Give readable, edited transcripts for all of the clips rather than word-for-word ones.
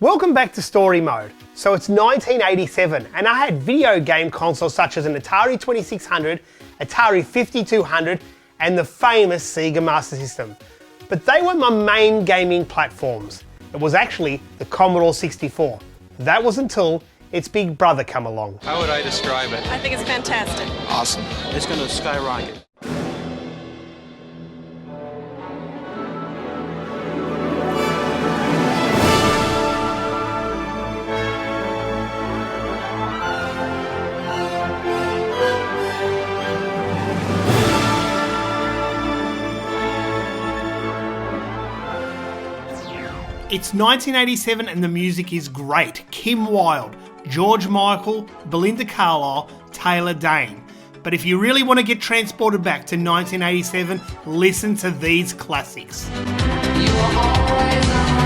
Welcome back to Story Mode. So it's 1987 and I had video game consoles such as an Atari 2600, Atari 5200 and the famous Sega Master System. But they weren't my main gaming platforms. It was actually the Commodore 64. That was until its big brother come along. How would I describe it? I think it's fantastic. Awesome. It's going to skyrocket. It's 1987 and the music is great. Kim Wilde, George Michael, Belinda Carlisle, Taylor Dane. But if you really want to get transported back to 1987, listen to these classics. You were always on my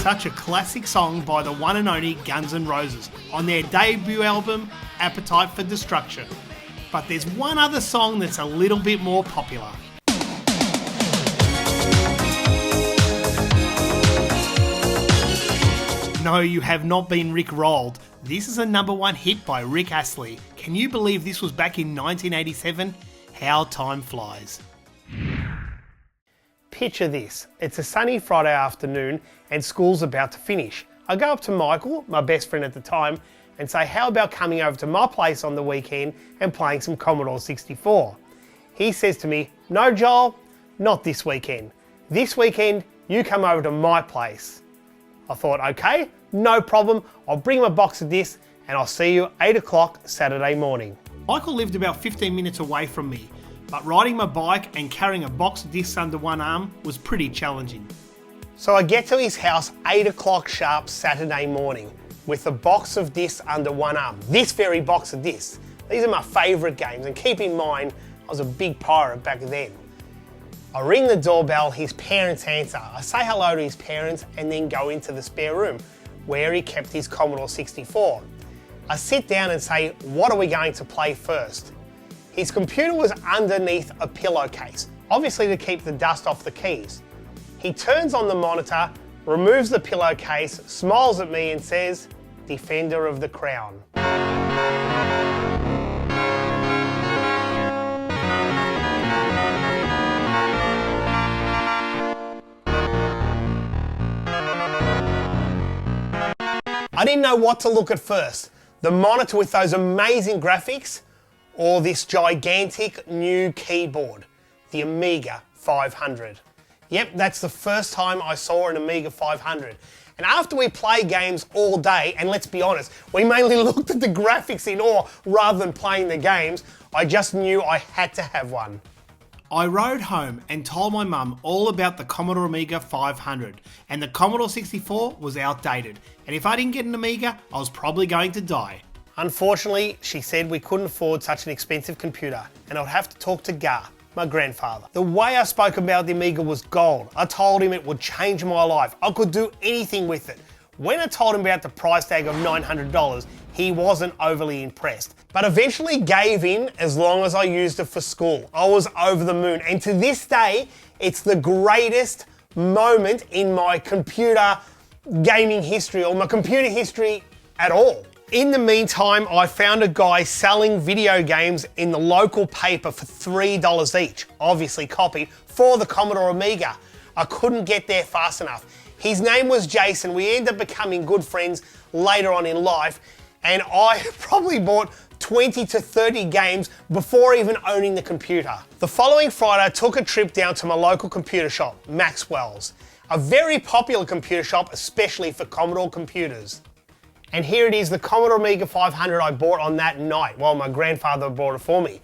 Such a classic song by the one and only Guns N' Roses on their debut album, Appetite for Destruction. But there's one other song that's a little bit more popular. No, you have not been Rick rolled. This is a #1 hit by Rick Astley. Can you believe this was back in 1987? How time flies. Picture this, it's a sunny Friday afternoon and school's about to finish. I go up to Michael, my best friend at the time, and say, how about coming over to my place on the weekend and playing some Commodore 64? He says to me, no Joel, not this weekend. This weekend, you come over to my place. I thought, okay, no problem, I'll bring my box of discs and I'll see you 8 o'clock Saturday morning. Michael lived about 15 minutes away from me, but riding my bike and carrying a box of discs under one arm was pretty challenging. So I get to his house 8 o'clock sharp Saturday morning with a box of discs under one arm. This very box of discs. These are my favourite games, and keep in mind, I was a big pirate back then. I ring the doorbell, his parents answer. I say hello to his parents and then go into the spare room where he kept his Commodore 64. I sit down and say, what are we going to play first? His computer was underneath a pillowcase, obviously to keep the dust off the keys. He turns on the monitor, removes the pillowcase, smiles at me and says, Defender of the Crown. I didn't know what to look at first. The monitor with those amazing graphics, or this gigantic new keyboard, the Amiga 500. Yep, that's the first time I saw an Amiga 500. And after we played games all day, and let's be honest, we mainly looked at the graphics in awe rather than playing the games, I just knew I had to have one. I rode home and told my mum all about the Commodore Amiga 500, and the Commodore 64 was outdated, and if I didn't get an Amiga, I was probably going to die. Unfortunately, she said we couldn't afford such an expensive computer, and I'd have to talk to Gar, my grandfather. The way I spoke about the Amiga was gold. I told him it would change my life. I could do anything with it. When I told him about the price tag of $900, he wasn't overly impressed, but eventually gave in as long as I used it for school. I was over the moon, and to this day, it's the greatest moment in my computer gaming history, or my computer history at all. In the meantime, I found a guy selling video games in the local paper for $3 each, obviously copied, for the Commodore Amiga. I couldn't get there fast enough. His name was Jason. We ended up becoming good friends later on in life, and I probably bought 20 to 30 games before even owning the computer. The following Friday, I took a trip down to my local computer shop, Maxwell's, a very popular computer shop, especially for Commodore computers. And here it is, the Commodore Amiga 500 I bought on that night. Well, my grandfather bought it for me.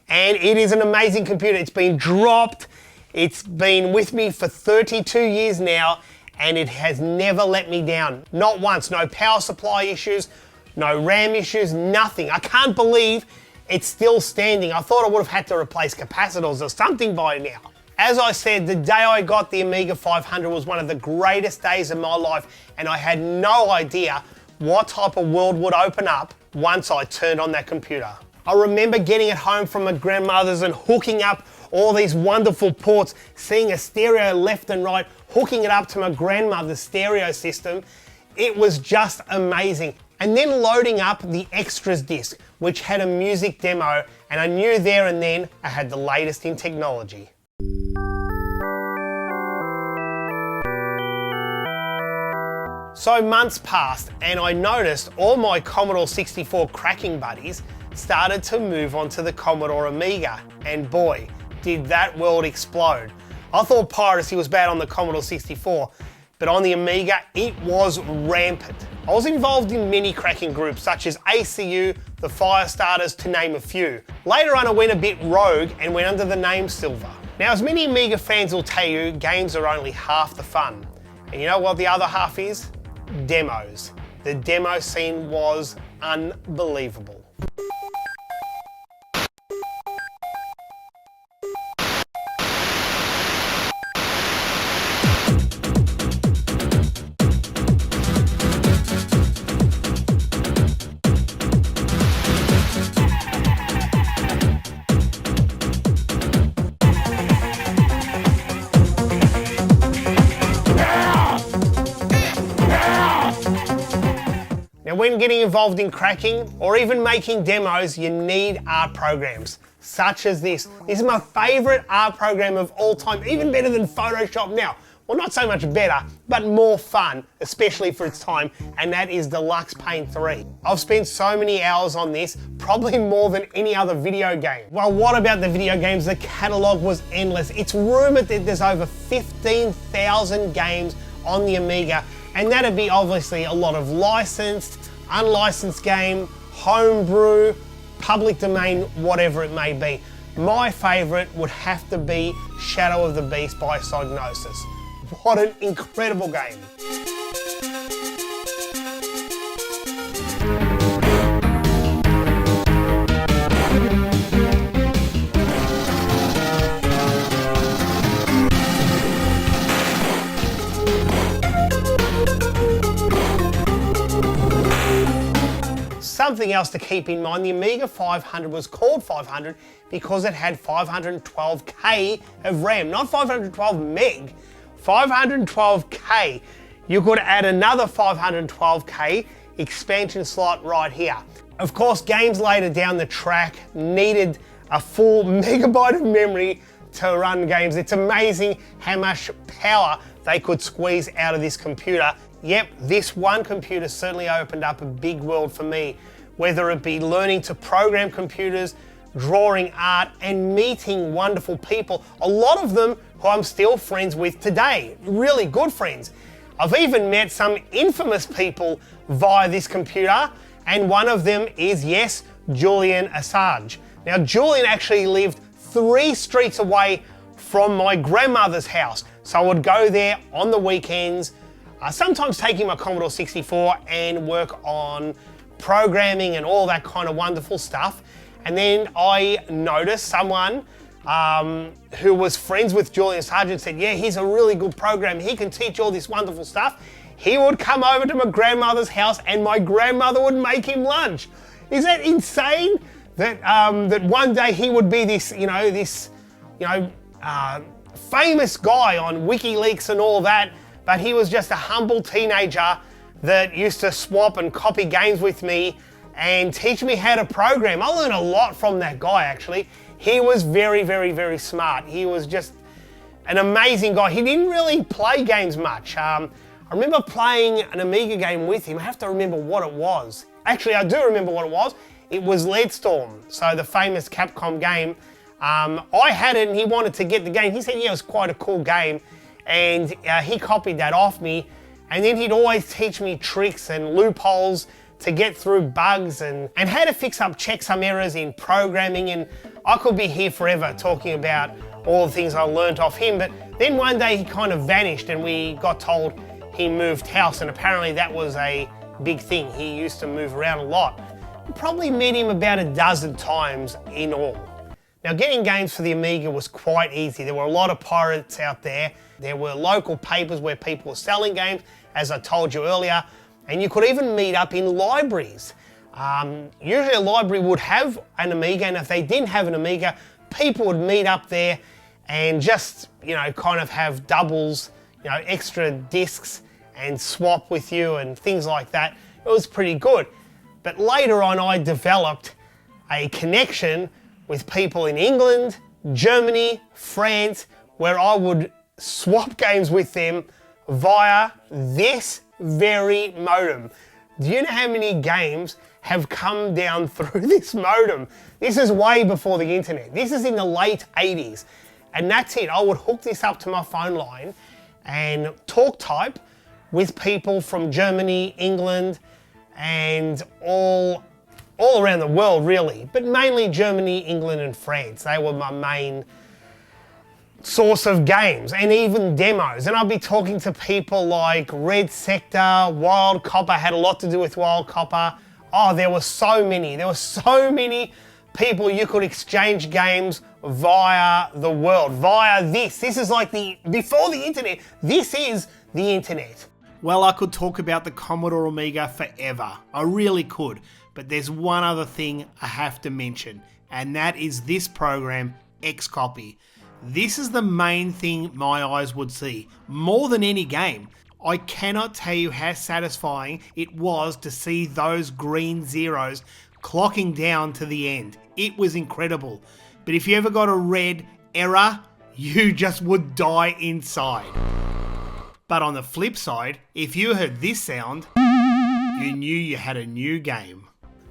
And it is an amazing computer. It's been dropped. It's been with me for 32 years now, and it has never let me down. Not once. No power supply issues, no RAM issues, nothing. I can't believe it's still standing. I thought I would have had to replace capacitors or something by now. As I said, the day I got the Amiga 500 was one of the greatest days of my life, and I had no idea what type of world would open up once I turned on that computer. I remember getting it home from my grandmother's and hooking up all these wonderful ports, seeing a stereo left and right, hooking it up to my grandmother's stereo system. It was just amazing. And then loading up the extras disc, which had a music demo, and I knew there and then I had the latest in technology. So months passed and I noticed all my Commodore 64 cracking buddies started to move on to the Commodore Amiga, and boy, did that world explode. I thought piracy was bad on the Commodore 64, but on the Amiga, it was rampant. I was involved in many cracking groups such as ACU, the Firestarters, to name a few. Later on, I went a bit rogue and went under the name Silver. Now, as many Amiga fans will tell you, games are only half the fun. And you know what the other half is? Demos. The demo scene was unbelievable. Now, when getting involved in cracking or even making demos, you need art programs such as this. This is my favorite art program of all time, even better than Photoshop now. Well, not so much better, but more fun, especially for its time, and that is Deluxe Paint 3. I've spent so many hours on this, probably more than any other video game. Well, what about the video games? The catalogue was endless. It's rumoured that there's over 15,000 games on the Amiga, and that'd be obviously a lot of licensed, unlicensed game, homebrew, public domain, whatever it may be. My favourite would have to be Shadow of the Beast by Psygnosis. What an incredible game. Something else to keep in mind, the Amiga 500 was called 500 because it had 512K of RAM, not 512 meg, 512K. You could add another 512K expansion slot right here. Of course, games later down the track needed a full megabyte of memory to run games. It's amazing how much power they could squeeze out of this computer. Yep, this one computer certainly opened up a big world for me, whether it be learning to program computers, drawing art, and meeting wonderful people, a lot of them who I'm still friends with today, really good friends. I've even met some infamous people via this computer, and one of them is, yes, Julian Assange. Now, Julian actually lived 3 streets away from my grandmother's house, so I would go there on the weekends, sometimes taking my Commodore 64 and work on programming and all that kind of wonderful stuff. And then I noticed someone who was friends with Julian Assange and said, yeah, he's a really good programmer. He can teach all this wonderful stuff. He would come over to my grandmother's house and my grandmother would make him lunch. Is that insane? That that one day he would be this, famous guy on WikiLeaks and all that, but he was just a humble teenager that used to swap and copy games with me and teach me how to program. I learned a lot from that guy, actually. He was very, very, very smart. He was just an amazing guy. He didn't really play games much. I remember playing an Amiga game with him. I have to remember what it was. Actually, I do remember what it was. It was Leadstorm, so the famous Capcom game. I had it and he wanted to get the game. He said, yeah, it was quite a cool game. And he copied that off me. And then he'd always teach me tricks and loopholes to get through bugs and how to fix up checksum errors in programming. And I could be here forever talking about all the things I learnt off him. But then one day he kind of vanished and we got told he moved house, and apparently that was a big thing. He used to move around a lot. probably met him about a dozen times in all. Now, getting games for the Amiga was quite easy. There were a lot of pirates out there. There were local papers where people were selling games, as I told you earlier, and you could even meet up in libraries. Usually a library would have an Amiga, and if they didn't have an Amiga, people would meet up there and just, kind of have doubles, extra discs and swap with you and things like that. It was pretty good. But later on, I developed a connection with people in England, Germany, France, where I would swap games with them via this very modem. Do you know how many games have come down through this modem? This is way before the internet. This is in the late 80s. And that's it. I would hook this up to my phone line and talk type with people from Germany, England, and all around the world, really. But mainly Germany, England, and France. They were my main source of games and even demos. And I'd be talking to people like Red Sector, Wild Copper, had a lot to do with Wild Copper. Oh, there were so many. There were so many people you could exchange games via the world, via this. This is like before the internet, this is the internet. Well, I could talk about the Commodore Amiga forever. I really could. But there's one other thing I have to mention, and that is this program, Xcopy. This is the main thing my eyes would see, more than any game. I cannot tell you how satisfying it was to see those green zeros clocking down to the end. It was incredible. But if you ever got a red error, you just would die inside. But on the flip side, if you heard this sound, you knew you had a new game.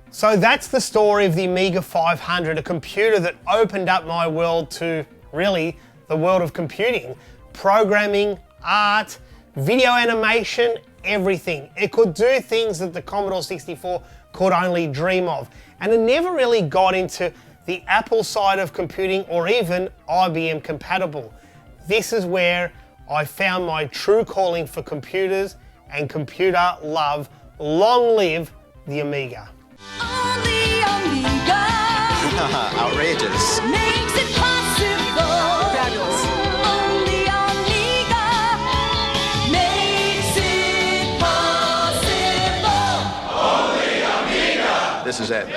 So that's the story of the Amiga 500, a computer that opened up my world to really the world of computing. Programming, art, video animation, everything. It could do things that the Commodore 64 could only dream of. And it never really got into the Apple side of computing or even IBM compatible. This is where I found my true calling for computers and computer love. Long live the Amiga. On the Amiga. Outrageous. Makes it possible. Fabulous. On the Amiga. Makes it possible. This is it.